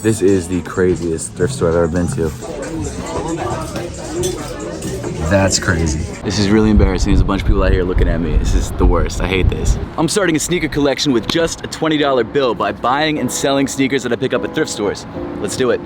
This is the craziest thrift store I've ever been to. That's crazy. This is really embarrassing. There's a bunch of people out here looking at me. This is the worst. I hate this. I'm starting a sneaker collection with just a $20 bill by buying and selling sneakers that I pick up at thrift stores. Let's do it.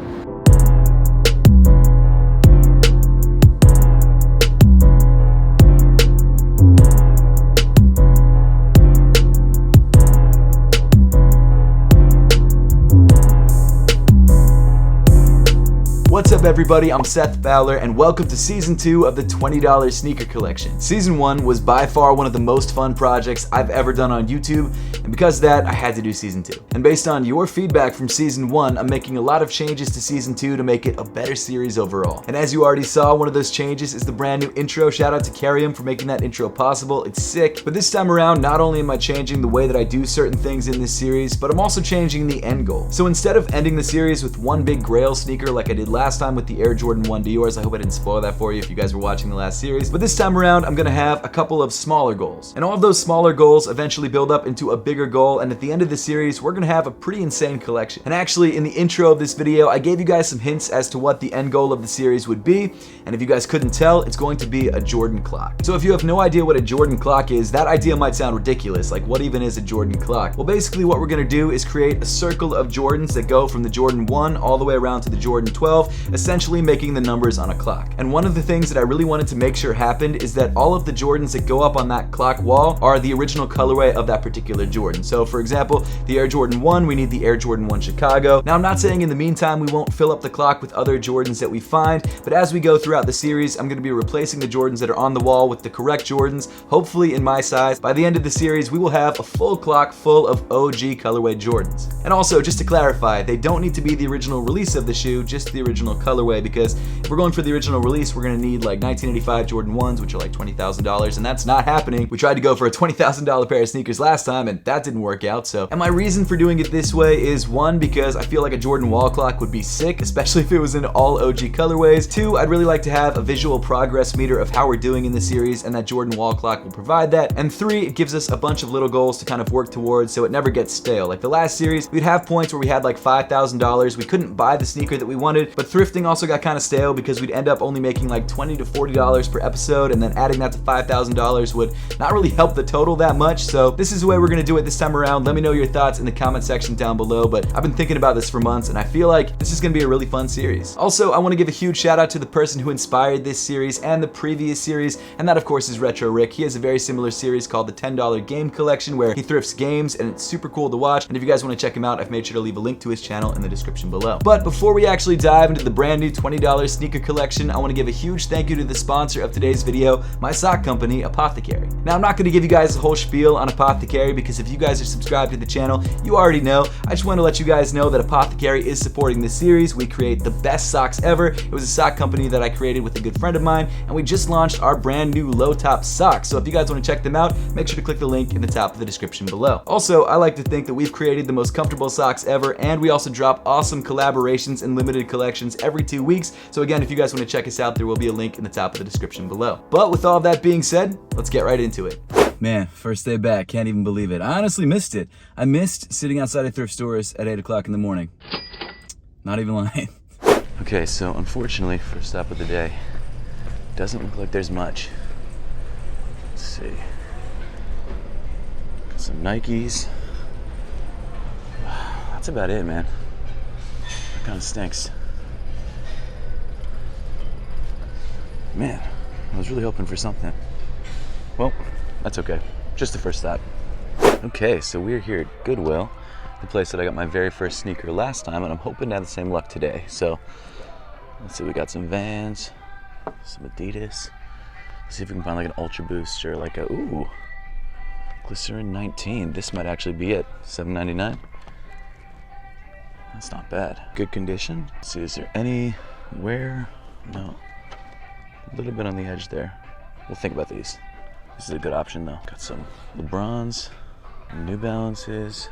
What's up everybody, I'm Seth Fowler and welcome to Season 2 of the $20 Sneaker Collection. Season 1 was by far one of the most fun projects I've ever done on YouTube, and because of that, I had to do Season 2. And based on your feedback from Season 1, I'm making a lot of changes to Season 2 to make it a better series overall. And as you already saw, one of those changes is the brand new intro. Shout out to Carrium for making that intro possible. It's sick. But this time around, not only am I changing the way that I do certain things in this series, but I'm also changing the end goal. So instead of ending the series with one big grail sneaker like I did last time with the Air Jordan 1 Dior's, I hope I didn't spoil that for you if you guys were watching the last series, but this time around I'm gonna have a couple of smaller goals. And all of those smaller goals eventually build up into a bigger goal, and at the end of the series we're gonna have a pretty insane collection. And actually in the intro of this video I gave you guys some hints as to what the end goal of the series would be, and if you guys couldn't tell, it's going to be a Jordan clock. So if you have no idea what a Jordan clock is, that idea might sound ridiculous, like what even is a Jordan clock? Well, basically what we're gonna do is create a circle of Jordans that go from the Jordan 1 all the way around to the Jordan 12, essentially making the numbers on a clock. And one of the things that I really wanted to make sure happened is that all of the Jordans that go up on that clock wall are the original colorway of that particular Jordan. So for example, the Air Jordan 1, we need the Air Jordan 1 Chicago. Now I'm not saying in the meantime we won't fill up the clock with other Jordans that we find, but as we go throughout the series, I'm gonna be replacing the Jordans that are on the wall with the correct Jordans, hopefully in my size. By the end of the series, we will have a full clock full of OG colorway Jordans. And also, just to clarify, they don't need to be the original release of the shoe, just the original colorway, because if we're going for the original release, we're gonna need like 1985 Jordan 1s, which are like $20,000, and that's not happening. We tried to go for a $20,000 pair of sneakers last time, and that didn't work out, so. And my reason for doing it this way is, one, because I feel like a Jordan wall clock would be sick, especially if it was in all OG colorways. Two, I'd really like to have a visual progress meter of how we're doing in the series, and that Jordan wall clock will provide that. And three, it gives us a bunch of little goals to kind of work towards so it never gets stale. Like the last series, we'd have points where we had like $5,000, we couldn't buy the sneaker that we wanted, but thrifting also got kind of stale because we'd end up only making like $20 to $40 per episode, and then adding that to $5,000 would not really help the total that much. So this is the way we're gonna do it this time around. Let me know your thoughts in the comment section down below, but I've been thinking about this for months and I feel like this is gonna be a really fun series. Also, I wanna give a huge shout out to the person who inspired this series and the previous series, and that of course is Retro Rick. He has a very similar series called the $10 Game Collection where he thrifts games, and it's super cool to watch. And if you guys wanna check him out, I've made sure to leave a link to his channel in the description below. But before we actually dive into the brand new $20 sneaker collection, I wanna give a huge thank you to the sponsor of today's video, my sock company, Apothecary. Now, I'm not gonna give you guys a whole spiel on Apothecary because if you guys are subscribed to the channel, you already know. I just wanna let you guys know that Apothecary is supporting this series. We create the best socks ever. It was a sock company that I created with a good friend of mine, and we just launched our brand new low top socks. So if you guys wanna check them out, make sure to click the link in the top of the description below. Also, I like to think that we've created the most comfortable socks ever, and we also drop awesome collaborations and limited collections every 2 weeks. So again, if you guys wanna check us out, there will be a link in the top of the description below. But with all that being said, let's get right into it. Man, first day back, can't even believe it. I honestly missed it. I missed sitting outside of thrift stores at 8 o'clock in the morning. Not even lying. Okay, so unfortunately, first stop of the day, doesn't look like there's much. Let's see. Got some Nikes. That's about it, man. That kind of stinks. Man, I was really hoping for something. Well, that's okay. Just the first stop. Okay, so we're here at Goodwill, the place that I got my very first sneaker last time, and I'm hoping to have the same luck today. So, let's see, we got some Vans, some Adidas. Let's see if we can find like an Ultra Boost or like a, ooh, Glycerin 19. This might actually be it, $7.99. That's not bad. Good condition. Let's see, is there any wear? No. A little bit on the edge there. We'll think about these. This is a good option though. Got some LeBrons, New Balances.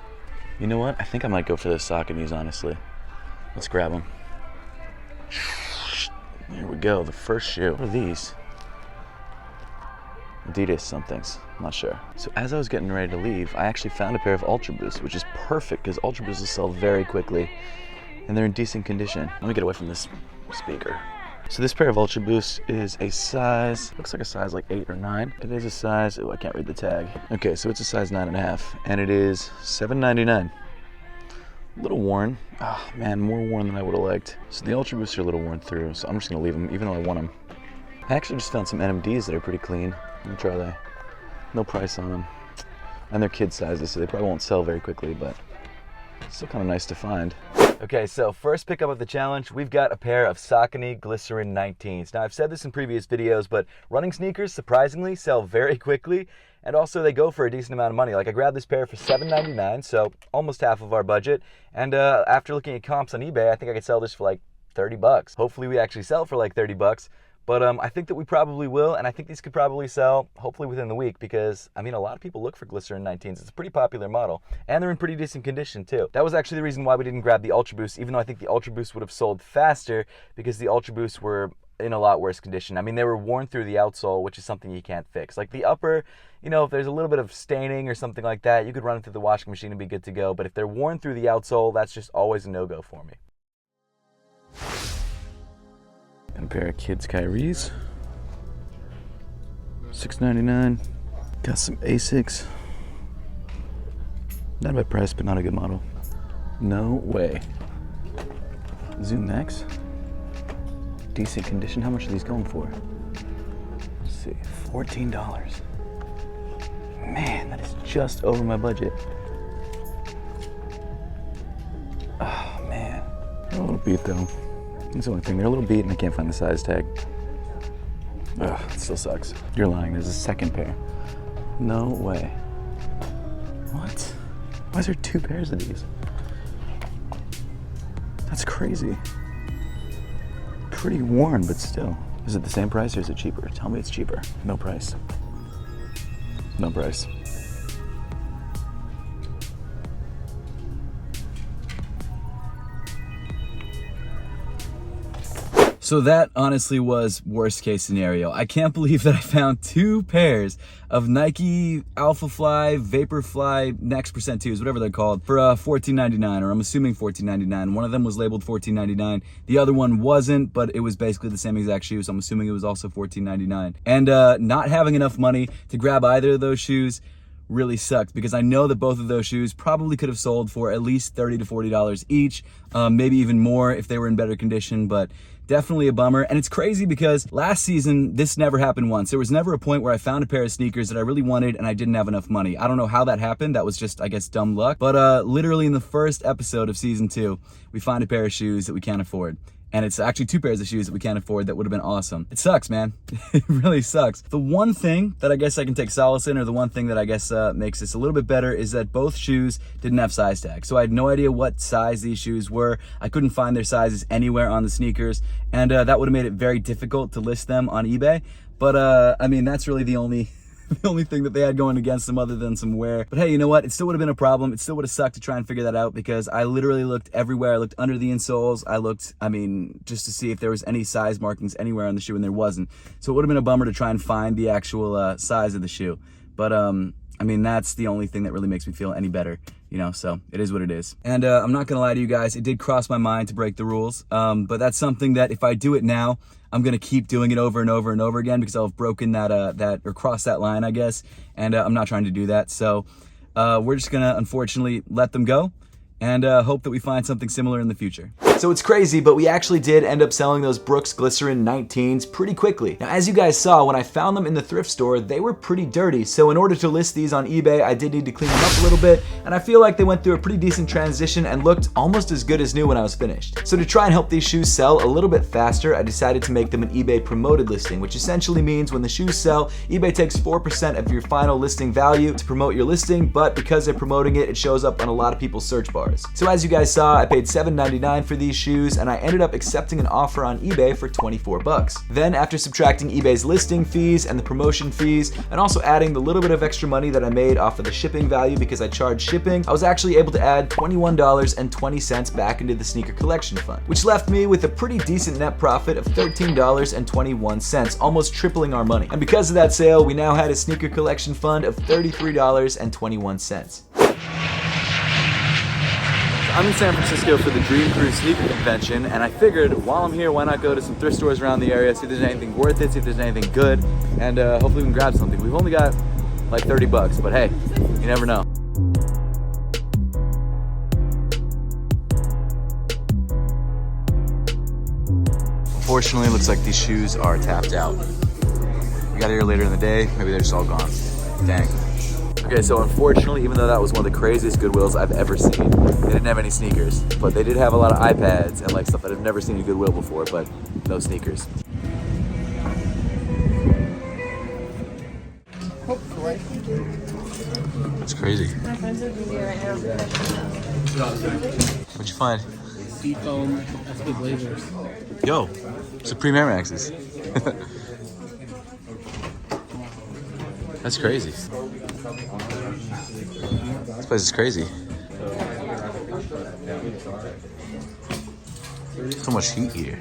You know what? I think I might go for the Sauconys, honestly. Let's grab them. There we go, the first shoe. What are these? Adidas somethings, I'm not sure. So as I was getting ready to leave, I actually found a pair of Ultra Boosts, which is perfect because Ultra Boosts will sell very quickly. and they're in decent condition. Let me get away from this speaker. So this pair of Ultra Boosts is a size, looks like a size like 8 or 9. It is a size, oh, I can't read the tag. Okay, so it's a size 9.5, and it is $7.99. A little worn. Oh man, more worn than I would have liked. So the Ultra Boosts are a little worn through, so I'm just gonna leave them, even though I want them. I actually just found some NMDs that are pretty clean. Let me try that. No price on them. And they're kid sizes, so they probably won't sell very quickly, but it's still kind of nice to find. Okay, so first pickup of the challenge, we've got a pair of Saucony Glycerin 19s. Now, I've said this in previous videos, but running sneakers surprisingly sell very quickly, and also they go for a decent amount of money. Like, I grabbed this pair for $7.99, so almost half of our budget. And after looking at comps on eBay, I think I could sell this for like 30 bucks. Hopefully we actually sell for like 30 bucks. But I think that we probably will, and I think these could probably sell, hopefully within the week, because, I mean, a lot of people look for Glycerin 19s. It's a pretty popular model, and they're in pretty decent condition, too. That was actually the reason why we didn't grab the Ultra Boost, even though I think the Ultra Boost would have sold faster, because the Ultra Boosts were in a lot worse condition. I mean, they were worn through the outsole, which is something you can't fix. Like the upper, you know, if there's a little bit of staining or something like that, you could run it through the washing machine and be good to go, but if they're worn through the outsole, that's just always a no-go for me. And a pair of kids' Kyries. $6.99. Got some Asics. Not a bad price, but not a good model. No way. Zoom Max. Decent condition. How much are these going for? Let's see. $14. Man, that is just over my budget. Oh man. They're a little beat though. That's the only thing. They're a little beat and I can't find the size tag. Ugh, it still sucks. You're lying, there's a second pair. No way. What? Why is there 2 pairs of these? That's crazy. Pretty worn, but still. Is it the same price or is it cheaper? Tell me it's cheaper. No price. No price. So that honestly was worst case scenario. I can't believe that I found 2 pairs of Nike Alpha Fly, Vaporfly, Next Percent 2s, whatever they're called, for $14.99, or I'm assuming $14.99. One of them was labeled $14.99. The other one wasn't, but it was basically the same exact shoe, so I'm assuming it was also $14.99. And not having enough money to grab either of those shoes really sucked, because I know that both of those shoes probably could have sold for at least $30 to $40 each, maybe even more if they were in better condition, but definitely a bummer. And it's crazy because last season, this never happened once. There was never a point where I found a pair of sneakers that I really wanted and I didn't have enough money. I don't know how that happened. That was just, I guess, dumb luck. But literally in the first episode of season 2, we find a pair of shoes that we can't afford. And it's actually 2 pairs of shoes that we can't afford that would have been awesome. It sucks, man. It really sucks. The one thing that I guess I can take solace in, or the one thing that I guess makes this a little bit better, is that both shoes didn't have size tags. So I had no idea what size these shoes were. I couldn't find their sizes anywhere on the sneakers. And that would have made it very difficult to list them on eBay. But I mean, that's really the only thing that they had going against them other than some wear. But hey, you know what? It still would have been a problem. It still would have sucked to try and figure that out, because I literally looked everywhere. I looked under the insoles. I looked, I mean, just to see if there was any size markings anywhere on the shoe, and there wasn't. So it would have been a bummer to try and find the actual size of the shoe. But I mean, that's the only thing that really makes me feel any better, you know, so it is what it is. And I'm not gonna lie to you guys, it did cross my mind to break the rules, but that's something that if I do it now, I'm gonna keep doing it over and over and over again, because I'll have broken that, or crossed that line, I guess, and I'm not trying to do that. So we're just gonna, unfortunately, let them go, and hope that we find something similar in the future. So it's crazy, but we actually did end up selling those Brooks Glycerin 19s pretty quickly. Now, as you guys saw, when I found them in the thrift store, they were pretty dirty. So in order to list these on eBay, I did need to clean them up a little bit, and I feel like they went through a pretty decent transition and looked almost as good as new when I was finished. So to try and help these shoes sell a little bit faster, I decided to make them an eBay promoted listing, which essentially means when the shoes sell, eBay takes 4% of your final listing value to promote your listing, but because they're promoting it, it shows up on a lot of people's search bars. So as you guys saw, I paid $7.99 for these shoes, and I ended up accepting an offer on eBay for 24 bucks. Then after subtracting eBay's listing fees and the promotion fees, and also adding the little bit of extra money that I made off of the shipping value because I charged shipping, I was actually able to add $21.20 back into the sneaker collection fund, which left me with a pretty decent net profit of $13.21, almost tripling our money. And because of that sale, we now had a sneaker collection fund of $33.21. I'm in San Francisco for the Dream Crew sneaker convention, and I figured while I'm here, why not go to some thrift stores around the area, see if there's anything worth it, see if there's anything good, and hopefully we can grab something. We've only got like 30 bucks, but hey, you never know. Unfortunately, it looks like these shoes are tapped out. We got here later in the day, maybe they're just all gone. Dang. Okay, so unfortunately, even though that was one of the craziest Goodwills I've ever seen, they didn't have any sneakers, but they did have a lot of iPads and like stuff that I've never seen at Goodwill before, but no sneakers. That's crazy. What'd you find? Seafoam SP Blazers. Yo, Supreme Air Maxes. That's crazy. This place is crazy. So much heat here.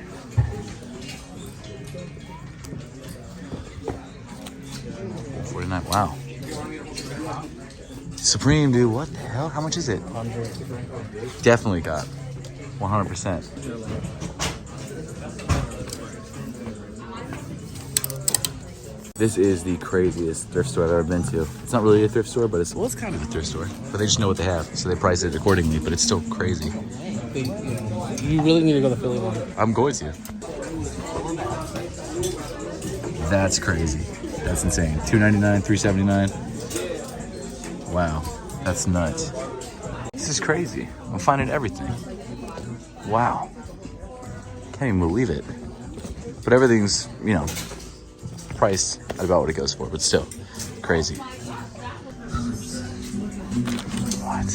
$49. Wow. Supreme, dude. What the hell? How much is it? 100. Definitely got 100%. This is the craziest thrift store I've ever been to. It's not really a thrift store, but it's kind of a thrift store. But they just know what they have, so they price it accordingly. But it's still crazy. You really need to go to the Philly one. I'm going to. That's crazy. That's insane. $2.99, $3.79. Wow, that's nuts. This is crazy. I'm finding everything. Wow. Can't even believe it. But everything's, you know, priced at about what it goes for, but still crazy. What?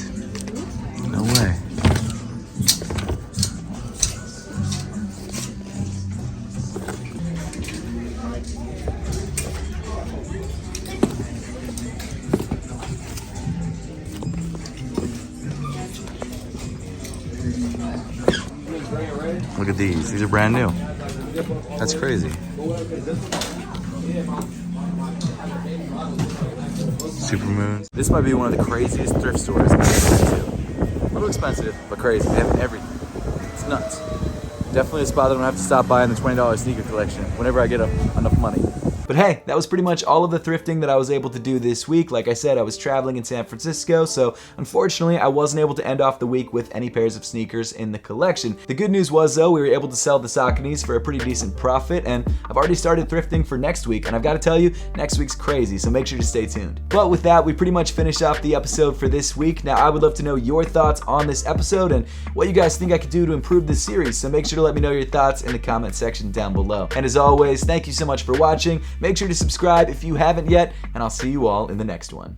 No way. Look at these. These are brand new. That's crazy. Supermoons. This might be one of the craziest thrift stores I've ever been to. A little expensive, but crazy. They have everything. It's nuts. Definitely a spot that I'm gonna have to stop by in the $20 sneaker collection whenever I get enough money. But hey, that was pretty much all of the thrifting that I was able to do this week. Like I said, I was traveling in San Francisco, so unfortunately I wasn't able to end off the week with any pairs of sneakers in the collection. The good news was though, we were able to sell the Sauconys for a pretty decent profit, and I've already started thrifting for next week, and I've got to tell you, next week's crazy, so make sure to stay tuned. But with that, we pretty much finished off the episode for this week. Now I would love to know your thoughts on this episode and what you guys think I could do to improve this series, so make sure to let me know your thoughts in the comment section down below. And as always, thank you so much for watching. Make sure to subscribe if you haven't yet, and I'll see you all in the next one.